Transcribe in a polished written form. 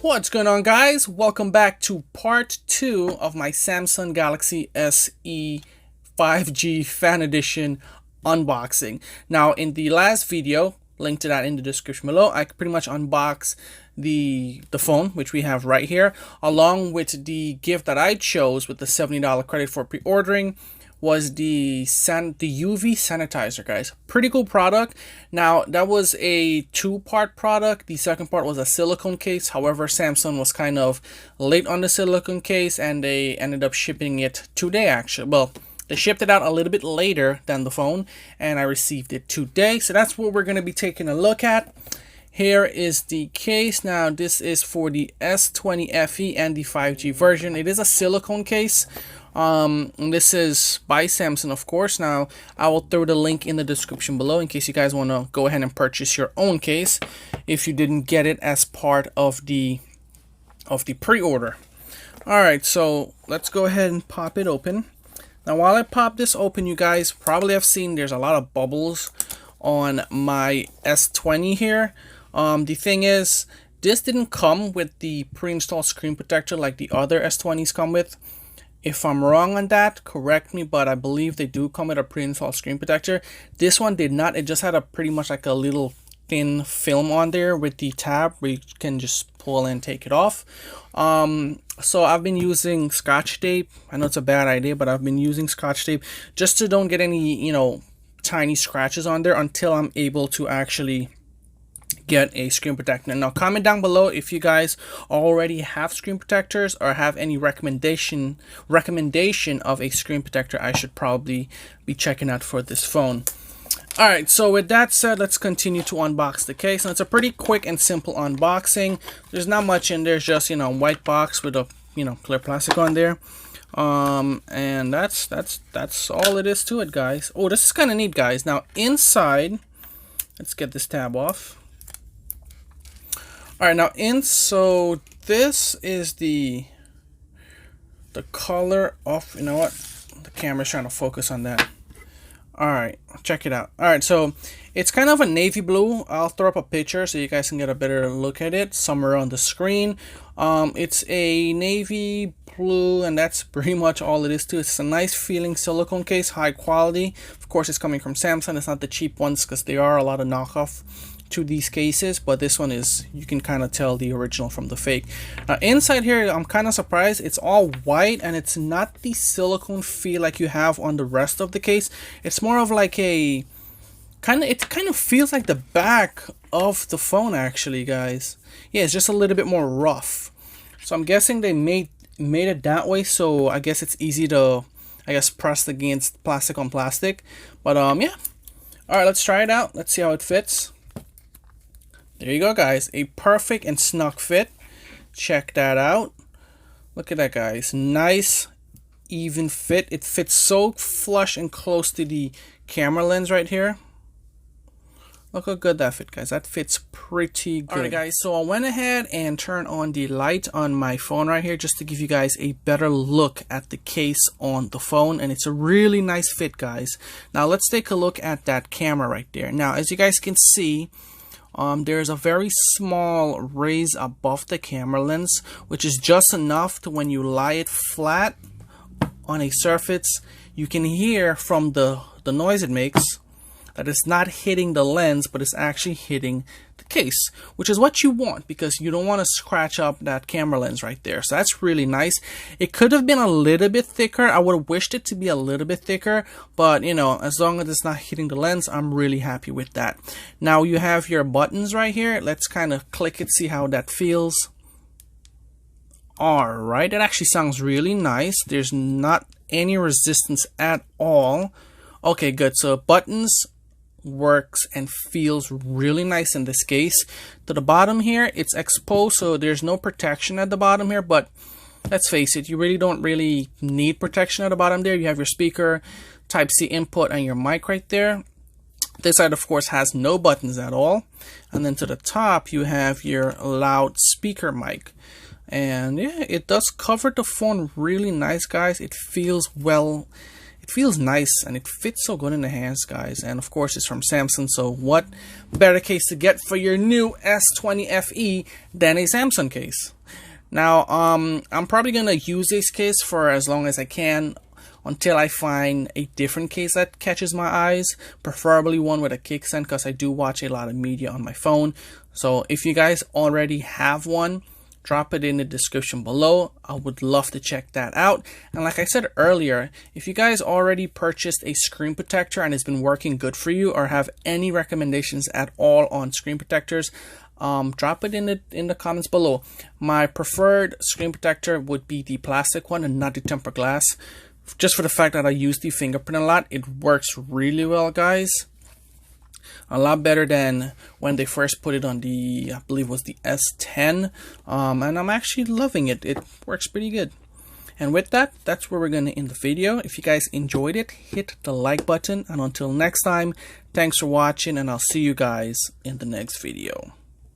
What's going on, guys? Welcome back to part 2 of my Samsung Galaxy SE 5G Fan Edition unboxing. Now, in the last video, link to that in the description below, I pretty much unboxed the phone, which we have right here, along with the gift that I chose with the $70 credit for pre-ordering. Was the UV sanitizer, guys. Pretty cool product. Now, that was a two-part product. The second part was a silicone case. However, Samsung was kind of late on the silicone case and they ended up shipping it today, actually. Well, they shipped it out a little bit later than the phone and I received it today. So that's what we're going to be taking a look at. Here is the case. Now, this is for the S20 FE and the 5G version. It is a silicone case. This is by Samsung, of course. Now, I will throw the link in the description below in case you guys want to go ahead and purchase your own case if you didn't get it as part of the pre-order. All right, so let's go ahead and pop it open. Now, while I pop this open, you guys probably have seen there's a lot of bubbles on my S20 here. The thing is, this didn't come with the pre-installed screen protector like the other S20s come with. If I'm wrong on that, correct me, but I believe they do come with a pre-installed screen protector. This one did not. It just had a pretty much like a little thin film on there with the tab where you can just pull and take it off. So I've been using Scotch tape. I know it's a bad idea, but I've been using Scotch tape just to don't get any, tiny scratches on there until I'm able to actually get a screen protector. Now, comment down below if you guys already have screen protectors or have any recommendation of a screen protector I should probably be checking out for this phone. All right, so with that said, let's continue to unbox the case. Now, it's a pretty quick and simple unboxing. There's not much in there. It's just, white box with a, clear plastic on there. And that's all it is to it, guys. Oh, this is kind of neat, guys. Now, inside, let's get this tab off. All right, now so this is the color of, the camera's trying to focus on that. All right, check it out. All right, so it's kind of a navy blue. I'll throw up a picture so you guys can get a better look at it somewhere on the screen. It's a navy blue, and that's pretty much all it is to it. It's a nice feeling silicone case, high quality. Of course, it's coming from Samsung. It's not the cheap ones because there are a lot of knockoff to these cases, but this one is, you can kind of tell the original from the fake. Inside here, I'm kind of surprised. It's all white and it's not the silicone feel like you have on the rest of the case. It's more of like a it kind of feels like the back of the phone, actually, guys. Yeah, it's just a little bit more rough. So I'm guessing they made it that way, so I guess it's easy to, press against plastic on plastic. But yeah. All right, let's try it out. Let's see how it fits. There you go, guys. A perfect and snug fit. Check that out. Look at that, guys. Nice, even fit. It fits so flush and close to the camera lens right here. Look how good that fit, guys. That fits pretty good. Alright, guys, so I went ahead and turned on the light on my phone right here just to give you guys a better look at the case on the phone, and it's a really nice fit, guys. Now let's take a look at that camera right there. Now, as you guys can see, there's a very small raise above the camera lens, which is just enough to, when you lie it flat on a surface, you can hear from the noise it makes that it's not hitting the lens, but it's actually hitting the case, which is what you want because you don't want to scratch up that camera lens right there. So that's really nice. It could have been a little bit thicker. I would have wished it to be a little bit thicker, but as long as it's not hitting the lens, I'm really happy with that. Now you have your buttons right here. Let's kind of click it, see how that feels. All right, it actually sounds really nice. There's not any resistance at all. Okay, good. So buttons works and feels really nice in this case. To the bottom here, it's exposed, so there's no protection at the bottom here, but let's face it, you really don't need protection at the bottom there. You have your speaker, Type-C input, and your mic right there. This side, of course, has no buttons at all. And then to the top, you have your loudspeaker mic. And yeah, it does cover the phone really nice, guys. It feels it feels nice and it fits so good in the hands, guys. And of course, it's from Samsung, so what better case to get for your new S20 FE than a Samsung case? Now, I'm probably gonna use this case for as long as I can until I find a different case that catches my eyes, preferably one with a kickstand, because I do watch a lot of media on my phone. So if you guys already have one, drop it in the description below. I would love to check that out. And like I said earlier, if you guys already purchased a screen protector and it's been working good for you, or have any recommendations at all on screen protectors, drop it in the comments below. My preferred screen protector would be the plastic one and not the tempered glass, just for the fact that I use the fingerprint a lot. It works really well, guys. A lot better than when they first put it on the, I believe it was the S10, and I'm actually loving it. It works pretty good. And with that, that's where we're going to end the video. If you guys enjoyed it, hit the like button, and until next time, thanks for watching, and I'll see you guys in the next video.